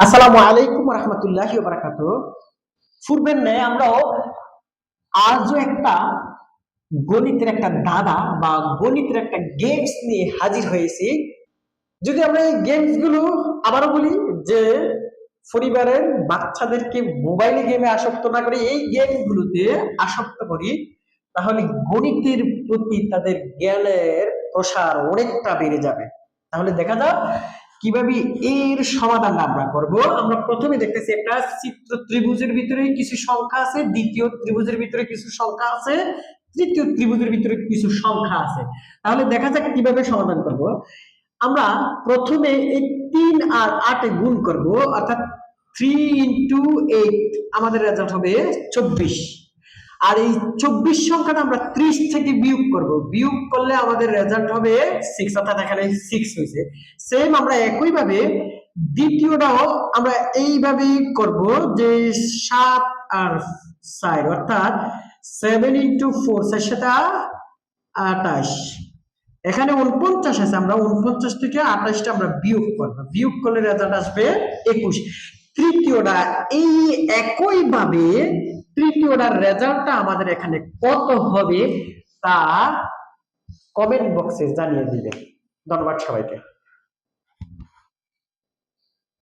আসসালামু আলাইকুম রহমতুল্লাহি ওয়া বারাকাতুহু। পূর্বের ন্যায় আমরাও আজও একটা গণিতের একটা ধাঁধা বা গণিতের একটা গেমস নিয়ে হাজির হয়েছি। যদি আমরা এই গেমস গুলো আবারও বলি যে পরিবারের বাচ্চাদেরকে মোবাইলে গেমে আসক্ত না করে এই গেম গুলোতে আসক্ত করি, তাহলে গণিতের প্রতি তাদের জ্ঞানের প্রসার অনেকটা বেড়ে যাবে। তাহলে দেখা যাক কিভাবে এর সমাধান আমরা করব। আমরা প্রথমে দেখতেছি একটা চিত্র ত্রিভুজের ভিতরে কিছু সংখ্যা আছে, দ্বিতীয় ত্রিভুজের ভিতরে কিছু সংখ্যা আছে, তৃতীয় ত্রিভুজের ভিতরে কিছু সংখ্যা আছে। তাহলে দেখা যাক কিভাবে সমাধান করব। আমরা প্রথমে এই 3 আর 8 এ গুণ করব, অর্থাৎ 3 ইন্টু 8 আমাদের রেজাল্ট হবে 24। আর এই 24 সংখ্যাটা আমরা 30 থেকে বিয়োগ করব, বিয়োগ করলে আমাদের রেজাল্ট হবে 6, অর্থাৎ এখানে 6 হয়েছে। সেম আমরা একই ভাবে দ্বিতীয়টাও আমরা এইভাবেই করব যে 7 আর 4, অর্থাৎ 7 ইন্টু 4, 4 সাথে 28, এখানে 49 আছে, আমরা 49 থেকে 28টা আমরা বিয়োগ করব, বিয়োগ করলে রেজাল্ট আসবে 21। তৃতীয়টা এই একই ভাবে তৃতীয়টার রেজাল্টটা আমাদের এখানে কত হবে তা কমেন্ট বক্সে জানিয়ে দিবেন। ধন্যবাদ সবাইকে।